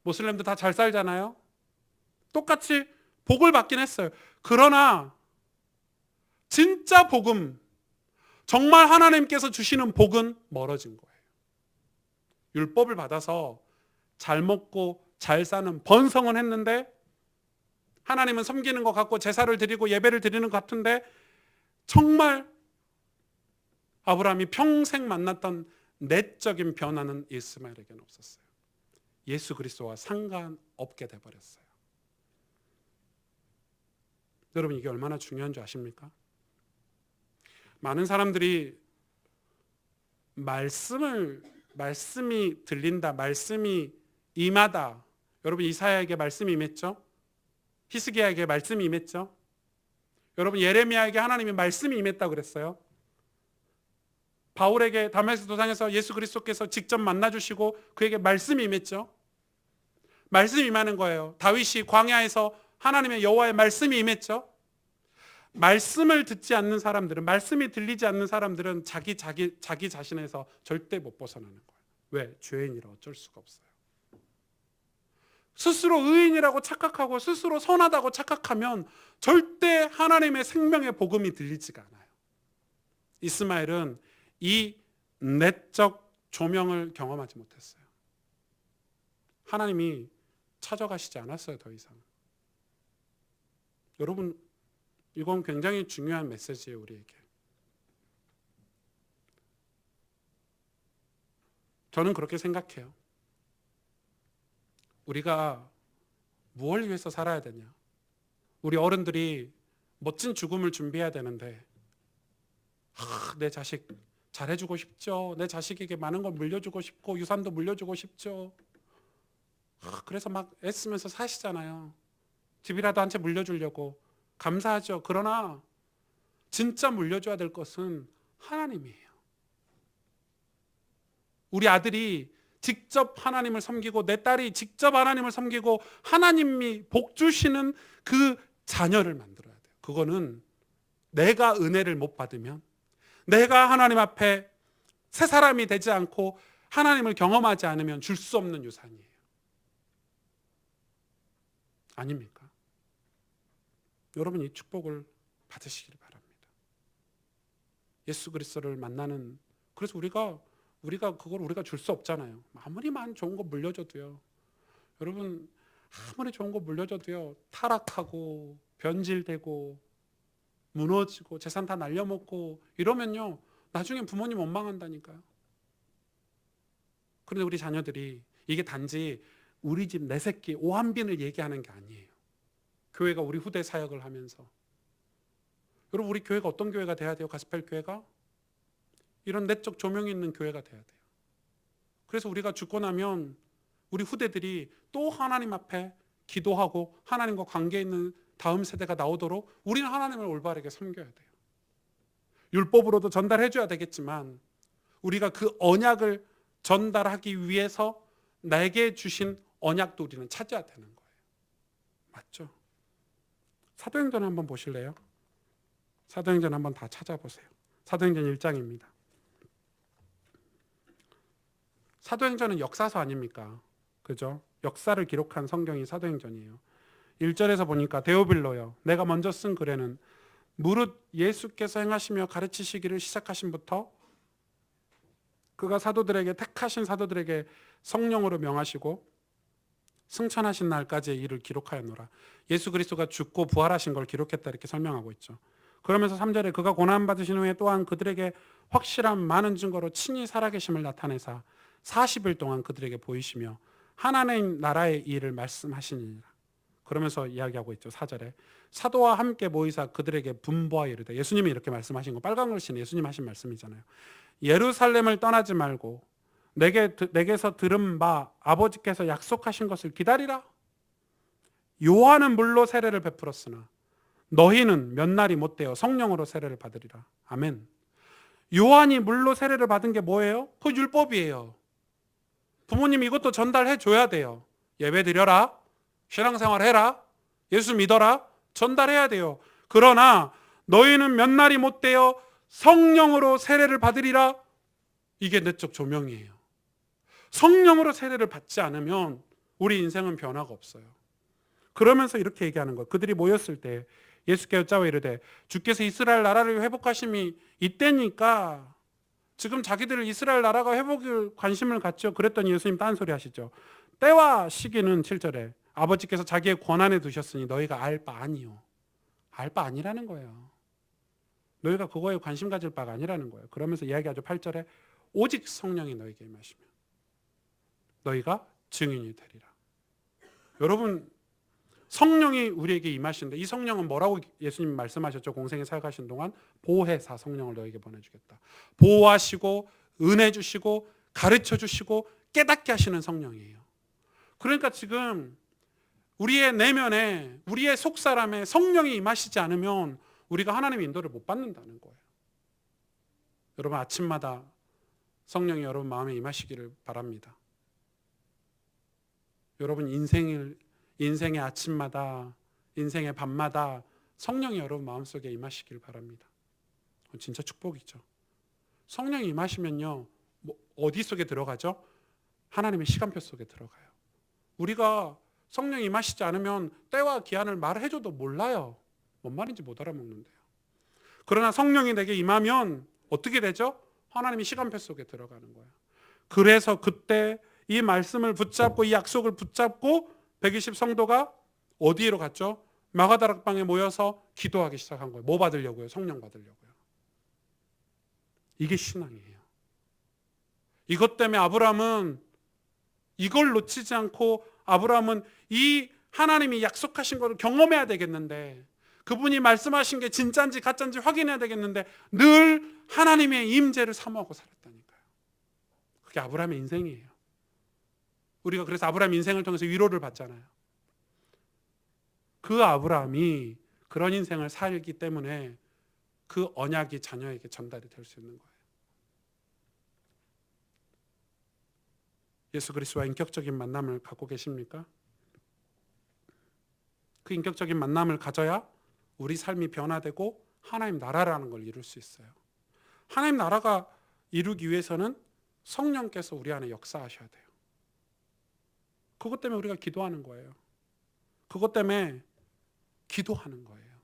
모슬렘도 다 잘 살잖아요. 똑같이 복을 받긴 했어요. 그러나 진짜 복음, 정말 하나님께서 주시는 복은 멀어진 거예요. 율법을 받아서 잘 먹고 잘 사는 번성은 했는데 하나님은 섬기는 것 같고 제사를 드리고 예배를 드리는 것 같은데 정말 아브라함이 평생 만났던 내적인 변화는 이스마엘에게는 없었어요. 예수 그리스도와 상관없게 돼버렸어요. 여러분 이게 얼마나 중요한 줄 아십니까? 많은 사람들이 말씀이 들린다, 말씀이 임하다. 여러분 이사야에게 말씀이 임했죠? 히스기야에게 말씀이 임했죠? 여러분 예레미야에게 하나님이 말씀이 임했다고 그랬어요. 바울에게 다메섹 도상에서 예수 그리스도께서 직접 만나주시고 그에게 말씀이 임했죠. 말씀이 임하는 거예요. 다윗이 광야에서 하나님의 여호와의 말씀이 임했죠. 말씀을 듣지 않는 사람들은, 말씀이 들리지 않는 사람들은 자기 자신에서 절대 못 벗어나는 거예요. 왜? 죄인이라 어쩔 수가 없어요. 스스로 의인이라고 착각하고 스스로 선하다고 착각하면 절대 하나님의 생명의 복음이 들리지가 않아요. 이스마엘은 이 내적 조명을 경험하지 못했어요. 하나님이 찾아가시지 않았어요, 더 이상. 여러분, 이건 굉장히 중요한 메시지예요, 우리에게. 저는 그렇게 생각해요. 우리가 무엇을 위해서 살아야 되냐? 우리 어른들이 멋진 죽음을 준비해야 되는데 내 자식 잘해주고 싶죠. 내 자식에게 많은 걸 물려주고 싶고 유산도 물려주고 싶죠. 그래서 막 애쓰면서 사시잖아요. 집이라도 한 채 물려주려고. 감사하죠. 그러나 진짜 물려줘야 될 것은 하나님이에요. 우리 아들이 직접 하나님을 섬기고 내 딸이 직접 하나님을 섬기고 하나님이 복 주시는 그 자녀를 만들어야 돼요. 그거는 내가 은혜를 못 받으면, 내가 하나님 앞에 새 사람이 되지 않고 하나님을 경험하지 않으면 줄 수 없는 유산이에요. 아닙니까? 여러분 이 축복을 받으시길 바랍니다. 예수 그리스도를 만나는, 그래서 우리가 그걸 우리가 줄 수 없잖아요. 아무리 많은 좋은 거 물려줘도요. 여러분 아무리 좋은 거 물려줘도요. 타락하고 변질되고 무너지고 재산 다 날려먹고 이러면요. 나중에 부모님 원망한다니까요. 그런데 우리 자녀들이 이게 단지 우리 집 내 새끼 오한빈을 얘기하는 게 아니에요. 교회가 우리 후대 사역을 하면서 여러분 우리 교회가 어떤 교회가 돼야 돼요? 가스펠 교회가 이런 내적 조명이 있는 교회가 돼야 돼요. 그래서 우리가 죽고 나면 우리 후대들이 또 하나님 앞에 기도하고 하나님과 관계 있는 다음 세대가 나오도록 우리는 하나님을 올바르게 섬겨야 돼요. 율법으로도 전달해줘야 되겠지만 우리가 그 언약을 전달하기 위해서 내게 주신 언약도 우리는 찾아야 되는 거예요. 맞죠? 사도행전 한번 보실래요? 사도행전 한번 다 찾아보세요. 사도행전 1장입니다. 사도행전은 역사서 아닙니까? 그죠? 역사를 기록한 성경이 사도행전이에요. 1절에서 보니까 데오빌로여 내가 먼저 쓴 글에는 무릇 예수께서 행하시며 가르치시기를 시작하신부터 그가 사도들에게 택하신 사도들에게 성령으로 명하시고 승천하신 날까지의 일을 기록하였노라. 예수 그리스도가 죽고 부활하신 걸 기록했다 이렇게 설명하고 있죠. 그러면서 3절에 그가 고난받으신 후에 또한 그들에게 확실한 많은 증거로 친히 살아계심을 나타내사 40일 동안 그들에게 보이시며 하나님 나라의 일을 말씀하시니라. 그러면서 이야기하고 있죠. 4절에 사도와 함께 모이사 그들에게 분부하여 이르되, 예수님이 이렇게 말씀하신 거 빨간 글씨는 예수님 하신 말씀이잖아요. 예루살렘을 떠나지 말고 내게서 들은 바 아버지께서 약속하신 것을 기다리라. 요한은 물로 세례를 베풀었으나 너희는 몇 날이 못되어 성령으로 세례를 받으리라. 아멘. 요한이 물로 세례를 받은 게 뭐예요? 그 율법이에요. 부모님 이것도 전달해 줘야 돼요. 예배 드려라. 신앙생활 해라. 예수 믿어라. 전달해야 돼요. 그러나 너희는 몇 날이 못되어 성령으로 세례를 받으리라. 이게 내적 조명이에요. 성령으로 세례를 받지 않으면 우리 인생은 변화가 없어요. 그러면서 이렇게 얘기하는 거예요. 그들이 모였을 때 예수께 여짜와 이르되 주께서 이스라엘 나라를 회복하심이 이때니까 지금 자기들 이스라엘 나라가 회복을 관심을 갖죠. 그랬더니 예수님 딴소리 하시죠. 때와 시기는 7절에 아버지께서 자기의 권한에 두셨으니 너희가 알 바 아니요. 알 바 아니라는 거예요. 너희가 그거에 관심 가질 바가 아니라는 거예요. 그러면서 이야기하죠. 8절에 오직 성령이 너희에게 임하시면 너희가 증인이 되리라. 여러분 성령이 우리에게 임하시는데 이 성령은 뭐라고 예수님 말씀하셨죠? 공생에 살아가신 동안 보혜사 성령을 너에게 보내주겠다. 보호하시고 은혜 주시고 가르쳐 주시고 깨닫게 하시는 성령이에요. 그러니까 지금 우리의 내면에 우리의 속사람에 성령이 임하시지 않으면 우리가 하나님의 인도를 못 받는다는 거예요. 여러분 아침마다 성령이 여러분 마음에 임하시기를 바랍니다. 여러분 인생의 아침마다 인생의 밤마다 성령이 여러분 마음속에 임하시길 바랍니다. 진짜 축복이죠. 성령이 임하시면요 어디 속에 들어가죠? 하나님의 시간표 속에 들어가요. 우리가 성령이 임하시지 않으면 때와 기한을 말해줘도 몰라요. 뭔 말인지 못 알아먹는데요. 그러나 성령이 내게 임하면 어떻게 되죠? 하나님의 시간표 속에 들어가는 거예요. 그래서 그때 이 말씀을 붙잡고 이 약속을 붙잡고 120 성도가 어디로 갔죠? 마가다락방에 모여서 기도하기 시작한 거예요. 뭐 받으려고요? 성령 받으려고요. 이게 신앙이에요. 이것 때문에 아브라함은 이걸 놓치지 않고 아브라함은 이 하나님이 약속하신 것을 경험해야 되겠는데 그분이 말씀하신 게 진짜인지 가짜인지 확인해야 되겠는데 늘 하나님의 임재를 사모하고 살았다니까요. 그게 아브라함의 인생이에요. 우리가 그래서 아브라함 인생을 통해서 위로를 받잖아요. 그 아브라함이 그런 인생을 살기 때문에 그 언약이 자녀에게 전달이 될 수 있는 거예요. 예수 그리스도와 인격적인 만남을 갖고 계십니까? 그 인격적인 만남을 가져야 우리 삶이 변화되고 하나님 나라라는 걸 이룰 수 있어요. 하나님 나라가 이루기 위해서는 성령께서 우리 안에 역사하셔야 돼요. 그것 때문에 우리가 기도하는 거예요. 그것 때문에 기도하는 거예요.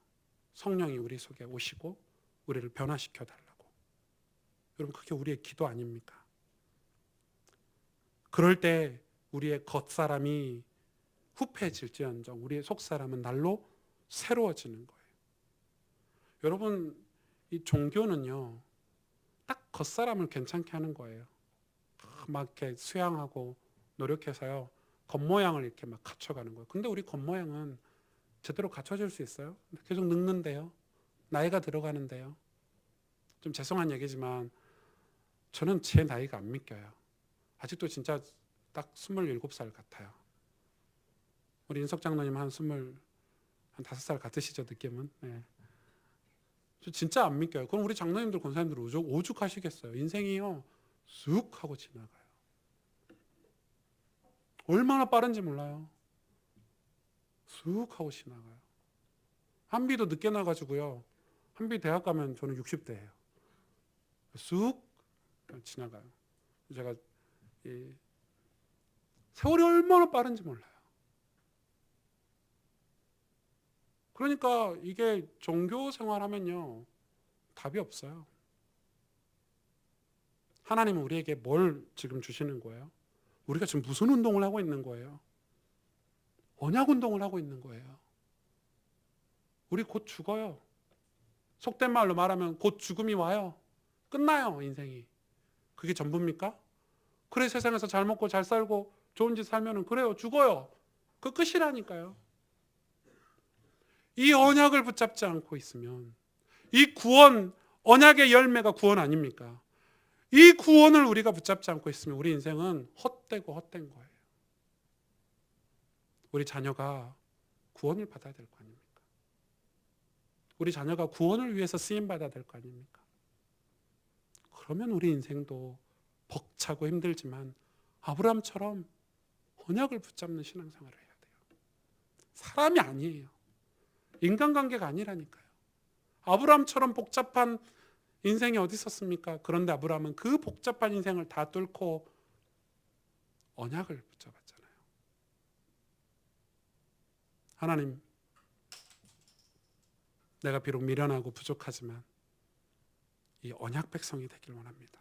성령이 우리 속에 오시고 우리를 변화시켜 달라고. 여러분 그게 우리의 기도 아닙니까? 그럴 때 우리의 겉사람이 후패질지언정 우리의 속사람은 날로 새로워지는 거예요. 여러분 이 종교는요 딱 겉사람을 괜찮게 하는 거예요. 막 이렇게 수양하고 노력해서요 겉모양을 이렇게 막 갖춰가는 거예요. 근데 우리 겉모양은 제대로 갖춰질 수 있어요? 계속 늙는데요. 나이가 들어가는데요. 좀 죄송한 얘기지만 저는 제 나이가 안 믿겨요. 아직도 진짜 딱 27살 같아요. 우리 인석 장로님 한 5살 같으시죠 느낌은? 네. 저 진짜 안 믿겨요. 그럼 우리 장로님들 권사님들 오죽하시겠어요. 인생이요 쑥 하고 지나가요. 얼마나 빠른지 몰라요. 쑥 하고 지나가요. 한비도 늦게 나가지고요. 한비 대학 가면 저는 60대예요. 쑥 지나가요. 제가 세월이 얼마나 빠른지 몰라요. 그러니까 이게 종교 생활하면요 답이 없어요. 하나님은 우리에게 뭘 지금 주시는 거예요? 우리가 지금 무슨 운동을 하고 있는 거예요? 언약 운동을 하고 있는 거예요. 우리 곧 죽어요. 속된 말로 말하면 곧 죽음이 와요. 끝나요 인생이. 그게 전부입니까? 그래 세상에서 잘 먹고 잘 살고 좋은 짓 살면은 그래요 죽어요. 그 끝이라니까요. 이 언약을 붙잡지 않고 있으면 이 구원 언약의 열매가 구원 아닙니까? 이 구원을 우리가 붙잡지 않고 있으면 우리 인생은 헛되고 헛된 거예요. 우리 자녀가 구원을 받아야 될 거 아닙니까? 우리 자녀가 구원을 위해서 쓰임받아야 될 거 아닙니까? 그러면 우리 인생도 벅차고 힘들지만 아브라함처럼 언약을 붙잡는 신앙생활을 해야 돼요. 사람이 아니에요. 인간관계가 아니라니까요. 아브라함처럼 복잡한 인생이 어디 있었습니까? 그런데 아브라함은 그 복잡한 인생을 다 뚫고 언약을 붙잡았잖아요. 하나님, 내가 비록 미련하고 부족하지만 이 언약 백성이 되길 원합니다.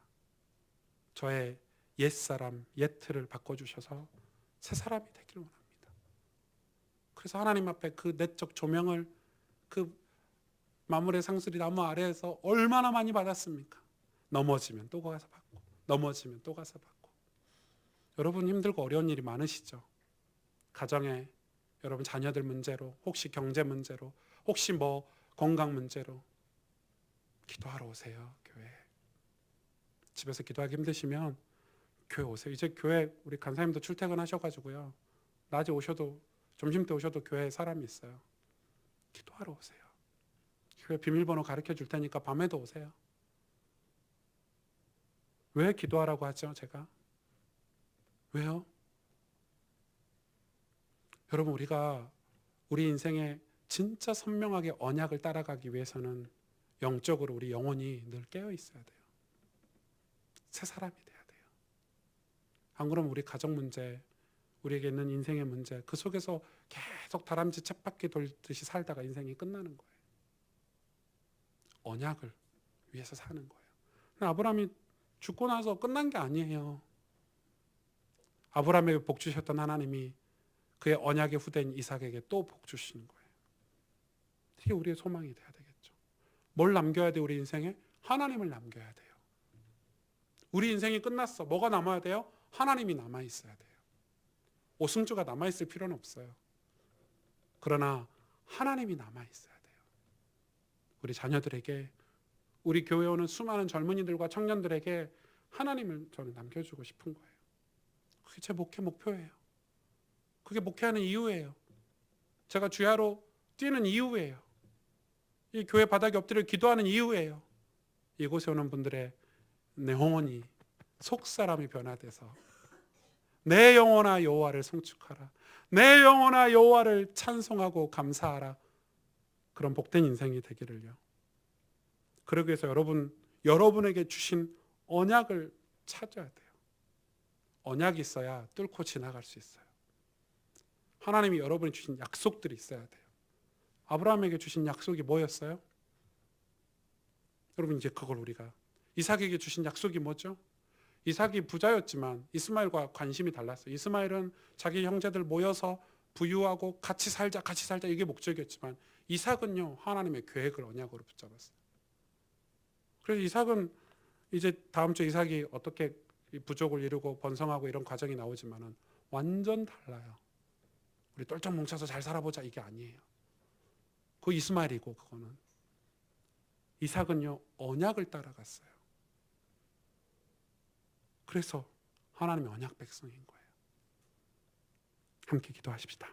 저의 옛사람, 옛 틀을 바꿔주셔서 새 사람이 되길 원합니다. 그래서 하나님 앞에 그 내적 조명을 그 마물의 상수리 나무 아래에서 얼마나 많이 받았습니까? 넘어지면 또 가서 받고, 넘어지면 또 가서 받고. 여러분 힘들고 어려운 일이 많으시죠? 가정에 여러분 자녀들 문제로, 혹시 경제 문제로, 혹시 뭐 건강 문제로 기도하러 오세요. 교회. 집에서 기도하기 힘드시면 교회 오세요. 이제 교회 우리 간사님도 출퇴근하셔가지고요. 낮에 오셔도 점심 때 오셔도 교회에 사람이 있어요. 기도하러 오세요. 교회 비밀번호 가르쳐 줄 테니까 밤에도 오세요. 왜 기도하라고 하죠, 제가? 왜요? 여러분, 우리가 우리 인생에 진짜 선명하게 언약을 따라가기 위해서는 영적으로 우리 영혼이 늘 깨어 있어야 돼요. 새 사람이 돼야 돼요. 안 그러면 우리 가정 문제, 우리에게 있는 인생의 문제, 그 속에서 계속 다람쥐 쳇바퀴 돌듯이 살다가 인생이 끝나는 거예요. 언약을 위해서 사는 거예요. 아브라함이 죽고 나서 끝난 게 아니에요. 아브라함에게 복 주셨던 하나님이 그의 언약의 후대인 이삭에게 또 복 주시는 거예요. 이게 우리의 소망이 돼야 되겠죠. 뭘 남겨야 돼? 우리 인생에? 하나님을 남겨야 돼요. 우리 인생이 끝났어. 뭐가 남아야 돼요? 하나님이 남아있어야 돼요. 오승주가 남아있을 필요는 없어요. 그러나 하나님이 남아있어야 돼요. 우리 자녀들에게, 우리 교회 오는 수많은 젊은이들과 청년들에게 하나님을 저는 남겨주고 싶은 거예요. 그게 제 목회 목표예요. 그게 목회하는 이유예요. 제가 주야로 뛰는 이유예요. 이 교회 바닥에 엎드려 기도하는 이유예요. 이곳에 오는 분들의 내 영혼이 속사람이 변화돼서 내 영혼아 여호와를 송축하라, 내 영혼아 여호와를 찬송하고 감사하라, 그런 복된 인생이 되기를요. 그러기 위해서 여러분에게 주신 언약을 찾아야 돼요. 언약이 있어야 뚫고 지나갈 수 있어요. 하나님이 여러분이 주신 약속들이 있어야 돼요. 아브라함에게 주신 약속이 뭐였어요? 여러분, 이제 그걸 우리가, 이삭에게 주신 약속이 뭐죠? 이삭이 부자였지만 이스마엘과 관심이 달랐어요. 이스마엘은 자기 형제들 모여서 부유하고 같이 살자 이게 목적이었지만 이삭은요, 하나님의 계획을 언약으로 붙잡았어요. 그래서 이삭은 이제 다음 주 이삭이 어떻게 부족을 이루고 번성하고 이런 과정이 나오지만은 완전 달라요. 우리 똘똘 뭉쳐서 잘 살아보자 이게 아니에요. 그 이스마엘이고, 그거는 이삭은요 언약을 따라갔어요. 그래서 하나님의 언약 백성인 거예요. 함께 기도하십시다.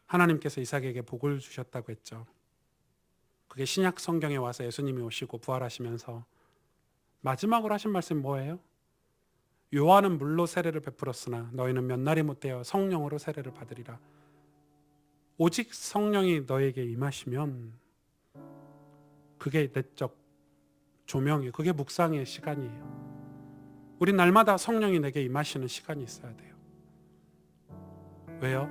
하나님께서 이삭에게 복을 주셨다고 했죠. 그게 신약 성경에 와서 예수님이 오시고 부활하시면서 마지막으로 하신 말씀이 뭐예요? 요한은 물로 세례를 베풀었으나 너희는 몇 날이 못되어 성령으로 세례를 받으리라. 오직 성령이 너에게 임하시면 그게 내적 조명이, 그게 묵상의 시간이에요. 우리 날마다 성령이 내게 임하시는 시간이 있어야 돼요. 왜요?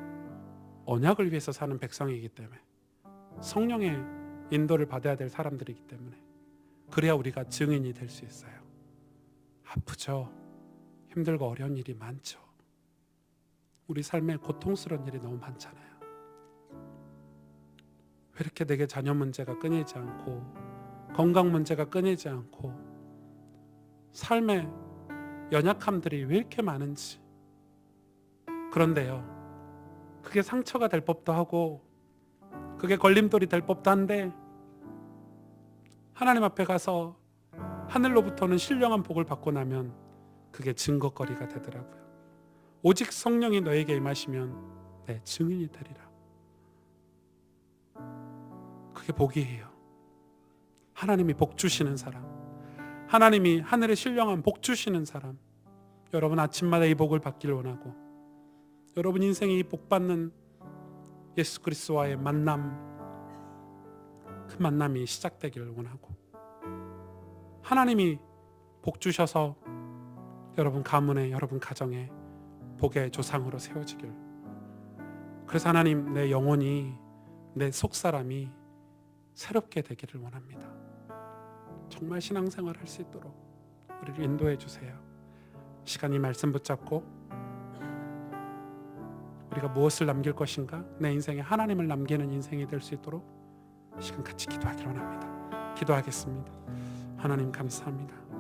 언약을 위해서 사는 백성이기 때문에, 성령의 인도를 받아야 될 사람들이기 때문에, 그래야 우리가 증인이 될 수 있어요. 아프죠? 힘들고 어려운 일이 많죠. 우리 삶에 고통스러운 일이 너무 많잖아요. 왜 이렇게 내게 자녀 문제가 끊이지 않고, 건강 문제가 끊이지 않고, 삶의 연약함들이 왜 이렇게 많은지. 그런데요, 그게 상처가 될 법도 하고 그게 걸림돌이 될 법도 한데, 하나님 앞에 가서 하늘로부터는 신령한 복을 받고 나면 그게 증거거리가 되더라고요. 오직 성령이 너에게 임하시면 내 증인이 되리라. 그게 복이에요. 하나님이 복 주시는 사람, 하나님이 하늘의 신령한 복 주시는 사람, 여러분 아침마다 이 복을 받길 원하고, 여러분 인생이 이 복 받는 예수 그리스도와의 만남, 그 만남이 시작되기를 원하고, 하나님이 복 주셔서 여러분 가문에, 여러분 가정에 복의 조상으로 세워지길. 그래서 하나님, 내 영혼이, 내 속사람이 새롭게 되기를 원합니다. 정말 신앙생활 할 수 있도록 우리를 인도해 주세요. 시간이 말씀 붙잡고 우리가 무엇을 남길 것인가, 내 인생에 하나님을 남기는 인생이 될 수 있도록 시간 같이 기도하기를 원합니다. 기도하겠습니다. 하나님 감사합니다.